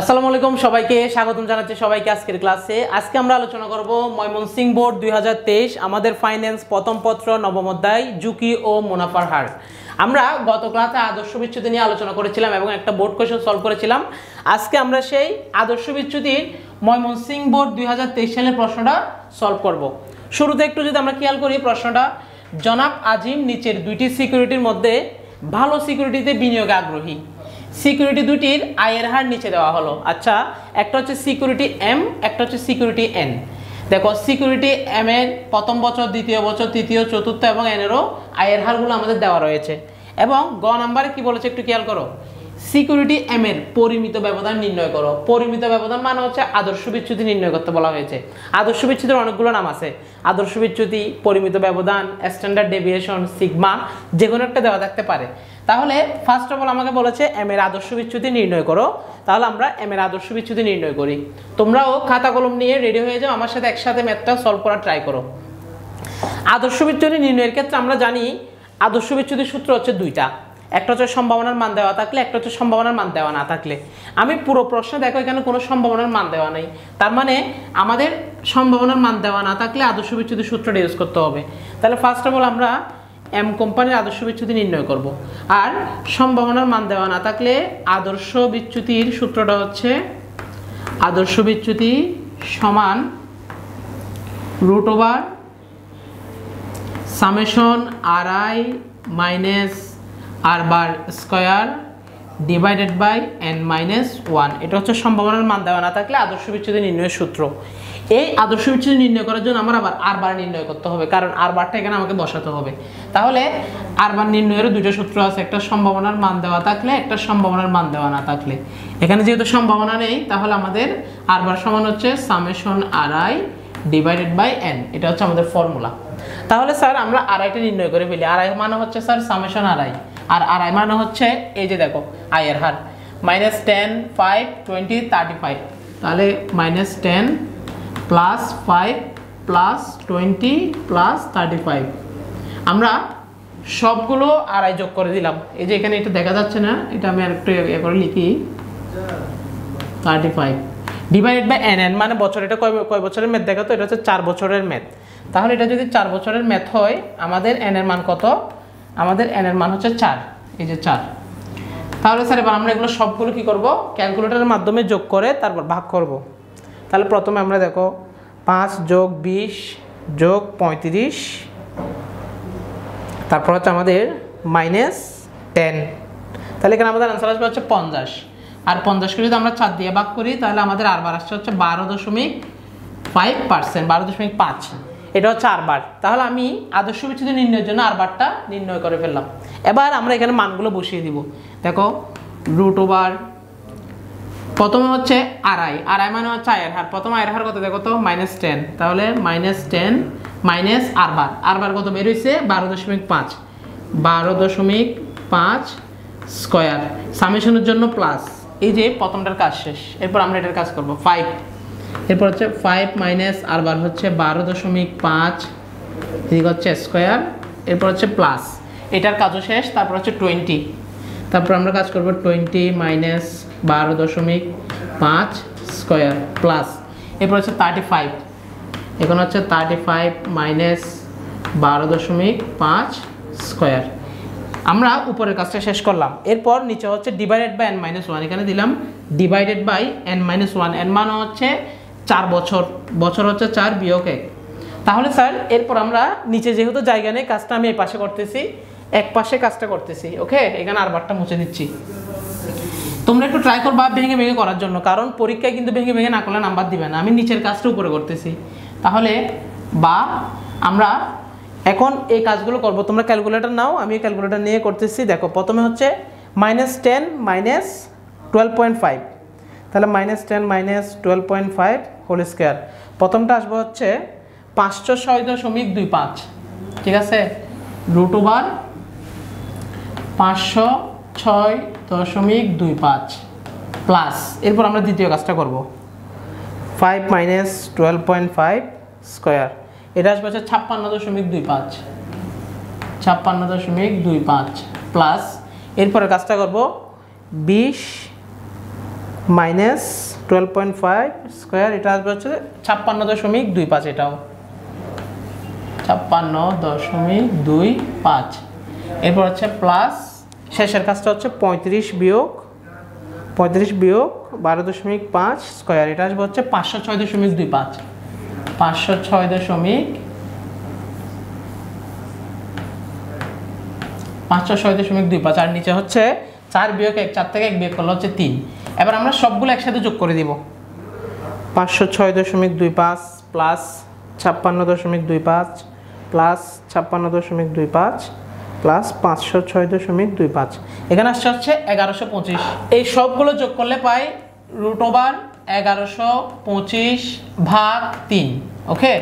আসসালামু আলাইকুম সবাইকে স্বাগতম জানাচ্ছি সবাইকে আজকের ক্লাসে। আজকে আমরা আলোচনা করব ময়মনসিংহ বোর্ড 2023 আমাদের ফাইন্যান্স প্রথম পত্র নবম অধ্যায় ঝুঁকি ও মুনাফার হার। আমরা গত ক্লাসে আদর্শ বিচ্যুতি নিয়ে আলোচনা করেছিলাম এবং একটা বোর্ড কোশ্চেন সলভ করেছিলাম। আজকে আমরা সেই আদর্শ বিচ্যুতির ময়মনসিংহ বোর্ড 2023 সালের প্রশ্নটা সলভ করব। শুরুতে একটু যদি আমরা খেয়াল করি প্রশ্নটা, জনাব আজিম নিচের দুইটি সিকিউরিটির মধ্যে ভালো সিকিউরিটিতে বিনিয়োগে আগ্রহী। সিকিউরিটি দুটির আয়ের হার নিচে দেওয়া হলো। আচ্ছা, একটা হচ্ছে সিকিউরিটি এম, একটা হচ্ছে সিকিউরিটি এন। দেখো সিকিউরিটি এম এর প্রথম বছর, দ্বিতীয় বছর, তৃতীয়, চতুর্থ এবং এনেরও আয়ের হারগুলো আমাদের দেওয়া রয়েছে। এবং গ নাম্বারে কি বলেছে একটু খেয়াল করো, সিকিউরিটি এম এর পরিমিত ব্যবধান নির্ণয় করো। পরিমিত ব্যবধান মানে হচ্ছে আদর্শ বিচ্যুতি নির্ণয় করতে বলা হয়েছে। আদর্শ বিচ্যুতির অনেকগুলো নাম আছে, আদর্শ বিচ্যুতি, পরিমিত ব্যবধান, স্ট্যান্ডার্ড ডেভিয়েশন, সিগমা, যে কোনো একটা দেওয়া থাকতে পারে। তাহলে ফার্স্ট অফ অল আমাকে বলেছে এম এর আদর্শ বিচ্যুতি নির্ণয় করো। তাহলে আমরা এম এর আদর্শ বিচ্যুতি নির্ণয় করি। তোমরাও খাতা কলম নিয়ে রেডি হয়ে যাও, আমার সাথে একসাথে ম্যাথটা সলভ করার ট্রাই করো। আদর্শ বিচ্যুতি নির্ণয়ের ক্ষেত্রে আমরা জানি আদর্শ বিচ্যুতির সূত্র হচ্ছে দুইটা, একটা হচ্ছে সম্ভাবনার মান দেওয়া থাকলে, একটা হচ্ছে সম্ভাবনার মান দেওয়া না থাকলে। আমি পুরো প্রশ্ন দেখো এখানে কোনো সম্ভাবনার মান দেওয়া নেই, তার মানে আমাদের সম্ভাবনার মান দেওয়া না থাকলে আদর্শ বিচ্যুতির সূত্রটা ইউজ করতে হবে। তাহলে ফার্স্ট অফ অল আমরা এম কোম্পানির আদর্শ বিচ্যুতি নির্ণয় করব। আর সম্ভাবনার মান দেওয়া না থাকলে আদর্শ বিচ্যুতির সূত্রটা হচ্ছে আদর্শ বিচ্যুতি সমান root over summation R I minus R bar square divided by N minus one. এটা হচ্ছে সম্ভাবনার মান দেওয়া না থাকলে আদর্শ বিচ্যুতি নির্ণয়ের সূত্র। এই আদর্শ বিচ্যুতি নির্ণয় করার জন্য আমার আবার আর বার নির্ণয় করতে হবে, কারণ আর বারটা এখানে আমাকে বসাতে হবে। তাহলে আর বার নির্ণয়েরও দুটো সূত্র আছে, একটা সম্ভাবনার মান দেওয়া থাকলে, একটা সম্ভাবনার মান দেওয়া না থাকলে। এখানে যেহেতু সম্ভাবনা নেই তাহলে আমাদের আর বার সমান হচ্ছে summation R I divided by N. এটা হচ্ছে আমাদের ফর্মুলা। তাহলে স্যার আমরা আর আইটা নির্ণয় করে ফেলি। আর আই মানে হচ্ছে স্যার সামেশন আর আই, আর আর আই মানে হচ্ছে এই যে দেখো আয়ের হার মাইনাস 10, 5, 20, 35। তাহলে মাইনাস 10 প্লাস 5 প্লাস 20 প্লাস 35। আমরা সবগুলো আর আই যোগ করে দিলাম। এই যে এখানে এটা দেখা যাচ্ছে না, এটা আমি আর একটু ইয়ে করে লিখি 35 ডিভাইডেড বাই এন। এন মানে বছর। এটা কয় বছরের ম্যাথ দেখো তো, এটা হচ্ছে 4 বছরের ম্যাথ। তাহলে এটা যদি 4 বছরের ম্যাথ হয় আমাদের এন এর মান কত? আমাদের এন এর মান হচ্ছে 4, এই যে 4। তাহলে স্যার এবার আমরা এগুলো সবগুলো কি করব, ক্যালকুলেটরের মাধ্যমে যোগ করে তারপর ভাগ করব। তাহলে প্রথমে আমরা দেখো 5 যোগ 20 যোগ 35, তারপর হচ্ছে আমাদের মাইনাস 10। তাহলে এখানে আমাদের আনসার আসবে হচ্ছে 50। আর 50কে যদি আমরা 4 দিয়ে ভাগ করি তাহলে আমাদের আর বার আসছে হচ্ছে 12.5%, 12.5। এটা হচ্ছে আর বার। তাহলে আমি আদর্শ বিচ্যুতি নির্ণয়ের জন্য আর বারটা নির্ণয় করে ফেললাম। এবার আমরা এখানে মানগুলো বসিয়ে দিব। দেখো রুট ওভার, প্রথমে হচ্ছে আর আই, আর আই মানে হচ্ছে আয়ের হার। প্রথম আয়ের হার কত দেখো তো, মাইনাস 10। তাহলে মাইনাস 10 মাইনাস আর বার কত বের হয়েছে 12.5, 12.5 স্কয়ার। সামেশনের জন্য প্লাস, এই যে প্রথমটার কাজ শেষ। এরপর আমরা এটার কাজ করব 5। এরপর হচ্ছে 5 মাইনাস আর বার হচ্ছে 12.5, এদিকে হচ্ছে স্কয়ার। এরপর হচ্ছে প্লাস, এটার কাজও শেষ। তারপর হচ্ছে 20, তারপর আমরা কাজ করব 20 মাইনাস 12.5 স্কয়ার প্লাস। এরপর হচ্ছে 35, এখন হচ্ছে 35 মাইনাস 12.5 স্কয়ার। আমরা উপরের কাজটা শেষ করলাম। এরপর নিচে হচ্ছে divided by N minus one. এখানে দিলাম divided by N minus one. N মানে হচ্ছে 4 বছর, বছর হচ্ছে 4 বিয়োগ 1। তাহলে স্যার এরপর আমরা নিচে যেহেতু জায়গা নেই, কাজটা আমি এই পাশে করতেছি, এক পাশে কাজটা করতেছি। ওকে, এখানে আর বারটা মুছে দিচ্ছি। তোমরা একটু ট্রাই করবা ভেঙে ভেঙে করার জন্য, কারণ পরীক্ষায় কিন্তু ভেঙে ভেঙে না করলে নাম্বার দিবে না। আমি নিচের কাজটা উপরে করতেছি। তাহলে বা আমরা এখন এই কাজগুলো করব। তোমরা ক্যালকুলেটর নাও, আমি ক্যালকুলেটর নিয়ে করতেছি। দেখো প্রথমে হচ্ছে মাইনাস 10 মাইনাস 12.5। তাহলে মাইনাস 10 মাইনাস 12.5 হোল স্কয়ার। প্রথমটা আসবে হচ্ছে 506.25, ঠিক আছে, রুট ওভার 506.25 প্লাস। এরপর আমরা দ্বিতীয় কাজটা করব 5 মাইনাস 12.5 স্কয়ার। এটা আসবে হচ্ছে 56.25, 56.25 প্লাস। এরপরে কাজটা করব 20 মাইনাস 12.5 স্কোয়ার, এটা আসবে হচ্ছে 56.25, এটাও 56.25। এরপর হচ্ছে প্লাস শেষের কাজটা হচ্ছে 35 বিয়োগ 12.5 স্কোয়ার, এটা আসবে হচ্ছে 506.25, 506.25। আর নিচে হচ্ছে 4 বিয়োগ 1, 4 থেকে 1 বিয়োগ করলে হচ্ছে 3। এবার আমরা সবগুলো একসাথে যোগ করে দিব। 506.25 প্লাস 56.25 প্লাস 56.25 প্লাস 506.25, এখানে আসছে হচ্ছে 1125। এই সবগুলো যোগ করলে পাই √1125 ভাগ 3। ওকে,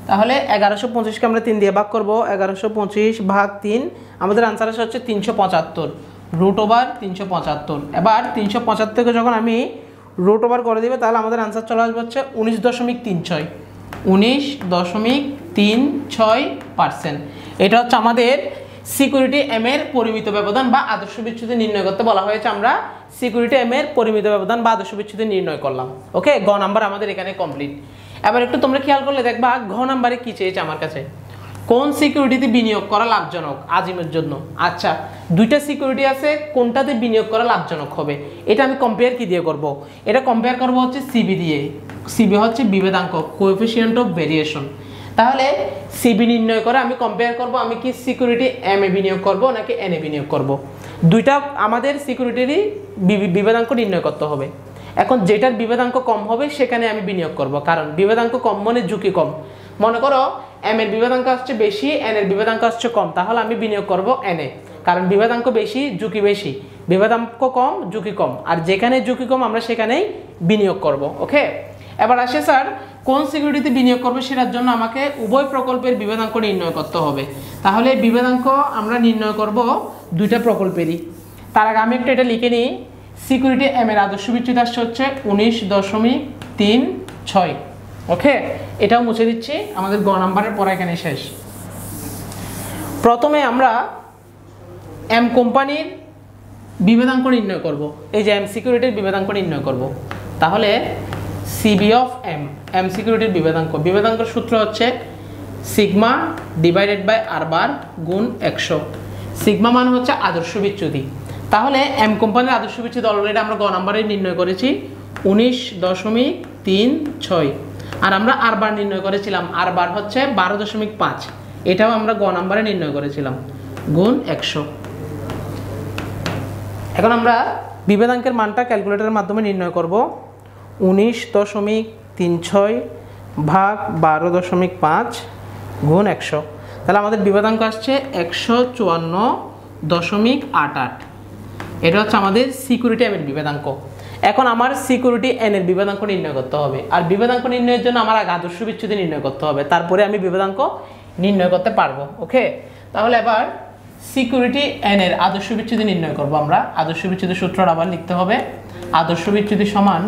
তাহলে 1125কে আমরা 3 দিয়ে ভাগ করব, 1125 ভাগ 3, আমাদের আনসার আসে হচ্ছে 375, √375। এবার 375কে যখন আমি √ওভার করে দিব তাহলে আমাদের আনসার চলে আসবে হচ্ছে 19.36, 19.36%। এটা হচ্ছে আমাদের সিকিউরিটি এম এর পরিমিত ব্যবধান বা আদর্শ বিচ্যুতি নির্ণয় করতে বলা হয়েছে। আমরা সিকিউরিটি এম এর পরিমিত ব্যবধান বা আদর্শ বিচ্যুতি নির্ণয় করলাম। ওকে, গ নাম্বার আমাদের এখানে কমপ্লিট। এবার একটু তোমরা খেয়াল করলে দেখবা ঘ নাম্বারে কি চেয়েছে আমার কাছে, কোন সিকিউরিটিতে বিনিয়োগ করা লাভজনক আজিমের জন্য। আচ্ছা, দুইটা সিকিউরিটি আছে, কোনটাতে বিনিয়োগ করা লাভজনক হবে, এটা আমি কম্পেয়ার কি দিয়ে করব? এটা কম্পেয়ার করব হচ্ছে সিবি দিয়ে। সিবি হচ্ছে বিভেদাঙ্ক, কোএফিসিয়েন্ট অফ ভেরিয়েশন। তাহলে সিবি নির্ণয় করে আমি কম্পেয়ার করব আমি কি সিকিউরিটি এম এ বিনিয়োগ করব নাকি এন এ বিনিয়োগ করব। দুইটা আমাদের সিকিউরিটিরই বিভেদাঙ্ক নির্ণয় করতে হবে। এখন যেটার বিভেদাঙ্ক কম হবে সেখানে আমি বিনিয়োগ করব, কারণ বিভেদাঙ্ক কম মানে ঝুঁকি কম। মনে করো এম এর বিভেদাঙ্ক আসছে বেশি, এন এর বিভেদাঙ্ক আসছে কম, তাহলে আমি বিনিয়োগ করব এন এ, কারণ বিভেদাঙ্ক বেশি ঝুঁকি বেশি, বিভেদাঙ্ক কম ঝুঁকি কম, আর যেখানে ঝুঁকি কম আমরা সেখানেই বিনিয়োগ করব। ওকে, এবার আসে স্যার কোন সিকিউরিটিতে বিনিয়োগ করবে সেটার জন্য আমাকে উভয় প্রকল্পের বিভেদাঙ্ক নির্ণয় করতে হবে। তাহলে বিভেদাঙ্ক আমরা নির্ণয় করব দুইটা প্রকল্পেরই। তার আগে আমি এটা লিখে নিই, সিকিউরিটি এম এর আদর্শ বিচ্যুতি আসছে হচ্ছে 19.36। ওকে, এটাও মুছে দিচ্ছি, আমাদের গ নাম্বারের পড়া এখানে শেষ। প্রথমে আমরা এম কোম্পানির বিভেদাঙ্ক নির্ণয় করব, এই যে এম সিকিউরিটির বিভেদাঙ্ক নির্ণয় করব। তাহলে সিবি অফ এম, এম সিকিউরিটির বিভেদাঙ্কের সূত্র হচ্ছে সিগমা ডিভাইডেড বাই আর বার গুণ 100। সিগমা মান হচ্ছে আদর্শ বিচ্যুতি। তাহলে এম কোম্পানির আদর্শ বিচ্যুতি অলরেডি আমরা গ নাম্বারে নির্ণয় করেছি 19.36, আর আমরা আর বার নির্ণয় করেছিলাম, আর বার হচ্ছে 12.5, এটাও আমরা গ নাম্বারে নির্ণয় করেছিলাম গুণ 100। এখন আমরা বিভেদাঙ্কের মানটা ক্যালকুলেটরের মাধ্যমে নির্ণয় করব। 19.36 ভাগ 12.5 গুণ 100, তাহলে আমাদের বিভেদাঙ্ক আসছে 154.88। এটা হচ্ছে আমাদের সিকিউরিটি এম এর বিভেদাঙ্ক। এখন আমার সিকিউরিটি এন এর বিভেদাঙ্ক নির্ণয় করতে হবে, আর বিভেদাঙ্ক নির্ণয়ের জন্য আমার আগে আদর্শ বিচ্যুতি নির্ণয় করতে হবে, তারপরে আমি বিভেদাঙ্ক নির্ণয় করতে পারবো। ওকে, তাহলে এবার সিকিউরিটি এন এর আদর্শ বিচ্যুতি নির্ণয় করব। আমরা আদর্শ বিচ্যুতি সূত্রটা আবার লিখতে হবে। আদর্শ বিচ্যুতি সমান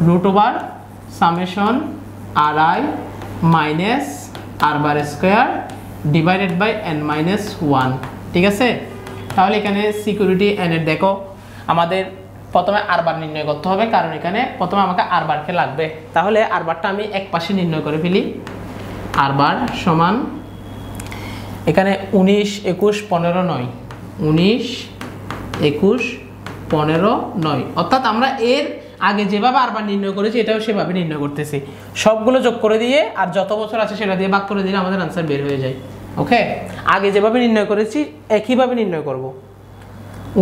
√summation R I minus R bar square divided by N minus 1। ঠিক আছে, তাহলে এখানে সিকিউরিটি এন এর দেখো আমাদের প্রথমে আর বার নির্ণয় করতে হবে, কারণ এখানে প্রথমে আমাকে আর বারকে লাগবে। তাহলে আর বারটা আমি এক পাশে নির্ণয় করে ফেলি। আর বার সমান এখানে 19, 21, 15, 9, 19, 21, 15, 9, অর্থাৎ আমরা এর আগে যেভাবে আর বার নির্ণয় করেছি এটাও সেভাবে নির্ণয় করতেছি। সবগুলো যোগ করে দিয়ে আর যত বছর আছে সেটা দিয়ে ভাগ করে দিলে আমাদের আনসার বের হয়ে যায়। ওকে, আগে যেভাবে নির্ণয় করেছি একইভাবে নির্ণয় করব।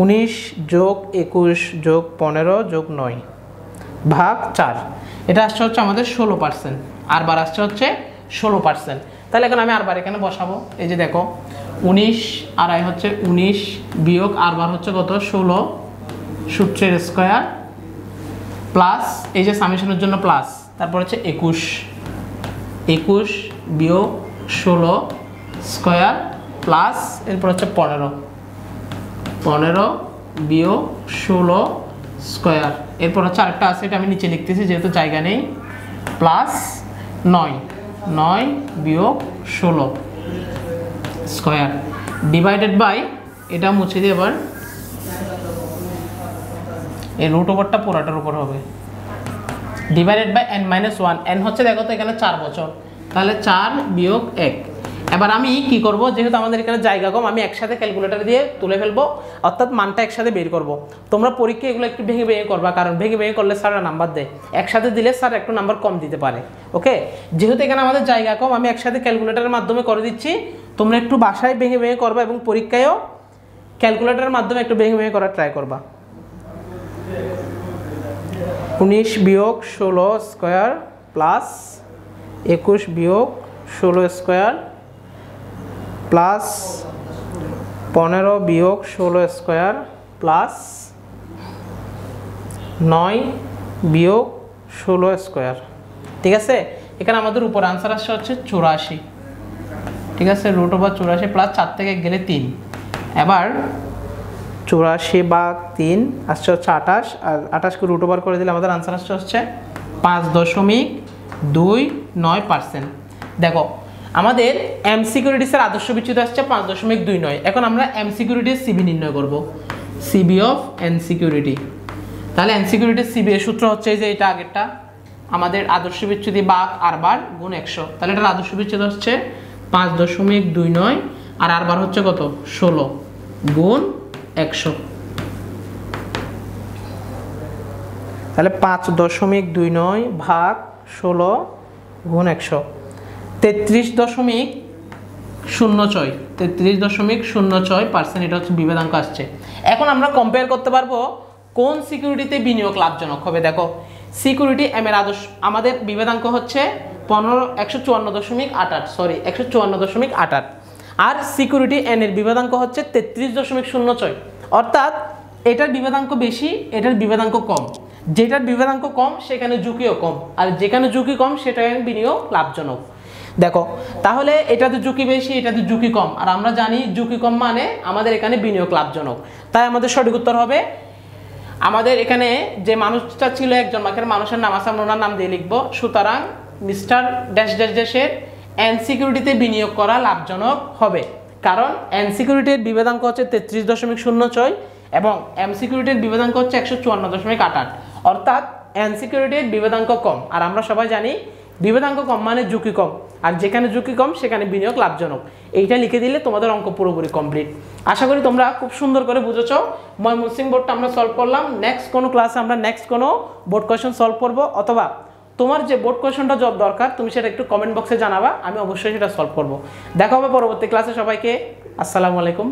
19 যোগ 21 যোগ 15 যোগ 9 ভাগ 4, এটা আসছে হচ্ছে আমাদের 16%, আর বার আসছে হচ্ছে 16%। তাহলে এখন আমি আর বার এখানে বসাবো। এই যে দেখো 19 আর আই হচ্ছে 19 বিয়োগ আর বার হচ্ছে কত 16 সূত্রের স্কোয়ার প্লাস এই যে সামেশনের জন্য প্লাস, তারপর হচ্ছে 21 বিয়োগ 16 স্কোয়ার প্লাস এরপর হচ্ছে 15 বিয়োগ 16 স্কোয়ার, এরপর হচ্ছে আরেকটা আছে এটা আমি নিচে লিখতেছি যেহেতু জায়গা নেই, প্লাস 9 বিয়োগ 16 স্কোয়ার ডিভাইডেড বাই, এটা মুছে দিয়ে এবার এই রুট ওভারটা পুরোটার উপর হবে ডিভাইডেড বাই n-1। n হচ্ছে দেখো তো এখানে 4 বছর, তাহলে 4 বিয়োগ 1। এবার আমি কি করব, যেহেতু আমাদের এখানে জায়গা কম, আমি একসাথে ক্যালকুলেটর দিয়ে তুলে ফেলবো, অর্থাৎ মানটা একসাথে বের করব। তোমরা পরীক্ষা এগুলো একটু ভেঙে ভেঙে করবা, কারণ ভেঙে ভেঙে করলে স্যাররা নাম্বার দেয়, একসাথে দিলে স্যার একটু নাম্বার কম দিতে পারে। ওকে, যেহেতু এখানে আমাদের জায়গা কম, আমি একসাথে ক্যালকুলেটরের মাধ্যমে করে দিচ্ছি, তোমরা একটু বাসায় ভেঙে ভেঙে করবা এবং পরীক্ষায়ও ক্যালকুলেটরের মাধ্যমে একটু ভেঙে ভেঙে করার ট্রাই করবা। 19 বিয়োগ 16 স্কোয়ার প্লাস 21 বিয়োগ 16 স্কোয়ার প্লাস 15 বিয়োগ 16 স্কোয়ার প্লাস 9 বিয়োগ 16 স্কোয়ার। ঠিক আছে, এখানে আমাদের উপর আনসার আসছে হচ্ছে 84। ঠিক আছে, রুট ওভার 84 প্লাস 4 থেকে গেলে 3। এবার 84 বা 3 আসছে হচ্ছে 28, আর 28কে রুট ওভার করে দিলে আমাদের আনসার আসছে হচ্ছে 5.29%। দেখো আমাদের এম সিকিউরিটিসের আদর্শ বিচ্যুত আসছে 5.29। এখন আমরা এম সিকিউরিটির সিবি নির্ণয় করব, সিবি অফ এন সিকিউরিটি। তাহলে এন সিকিউরিটির সিবি এর সূত্র হচ্ছে যে এটা আগেরটা, আমাদের আদর্শ বিচ্যুতি বাক আর বার গুণ 100। তাহলে এটার আদর্শ বিচ্যুত হচ্ছে 5.29 আর আর বার হচ্ছে কত 16 গুণ 100। তাহলে 5.29 ভাগ 16 গুণ 100, 33.06%। এটা হচ্ছে বিভেদাঙ্ক আসছে। এখন আমরা কম্পেয়ার করতে পারবো কোন সিকিউরিটিতে বিনিয়োগ লাভজনক হবে। দেখো সিকিউরিটি এম এর আদর্শ আমাদের বিভেদাঙ্ক হচ্ছে 154.88, আর সিকিউরিটি এন এর বিভেদাঙ্ক হচ্ছে 33.06। অর্থাৎ এটার বিভেদাঙ্ক বেশি, এটার বিভেদাঙ্ক কম। যেটার বিভেদাঙ্ক কম সেখানে ঝুঁকিও কম, আর যেখানে ঝুঁকি কম সেটাই বিনিয়োগ লাভজনক। দেখো তাহলে এটাতে ঝুঁকি বেশি, এটাতে ঝুঁকি কম, আর আমরা জানি ঝুঁকি কম মানে আমাদের এখানে বিনিয়োগ লাভজনক। তাই আমাদের সঠিক উত্তর হবে, আমাদের এখানে যে মানুষটা ছিল একজন মানুষের নাম আছে, আমরা ওনার নাম দিয়ে লিখবো। সুতরাং মিস্টার ড্যাশ ড্যাশ ড্যাশের এন সিকিউরিটিতে বিনিয়োগ করা লাভজনক হবে, কারণ এন সিকিউরিটির বিভেদাঙ্ক হচ্ছে 33.06 এবং এম সিকিউরিটির বিভেদাঙ্ক হচ্ছে 154.88। অর্থাৎ এন সিকিউরিটির বিভেদাঙ্ক কম, আর আমরা সবাই জানি বিভেদাঙ্ক কম মানে ঝুঁকি কম, আর যেখানে ঝুঁকি কম সেখানে বিনিয়োগ লাভজনক। এইটা লিখে দিলে তোমাদের অঙ্ক পুরোপুরি কমপ্লিট। আশা করি তোমরা খুব সুন্দর করে বুঝেছো। ময়মনসিংহ বোর্ডটা আমরা সলভ করলাম। নেক্সট কোনো ক্লাসে আমরা নেক্সট কোনো বোর্ড কোয়েশন সলভ করবো, অথবা তোমার যে বোর্ড কোয়েশনটা জব দরকার তুমি সেটা একটু কমেন্ট বক্সে জানাবা, আমি অবশ্যই সেটা সলভ করবো। দেখা হবে পরবর্তী ক্লাসে। সবাইকে আসসালামু আলাইকুম।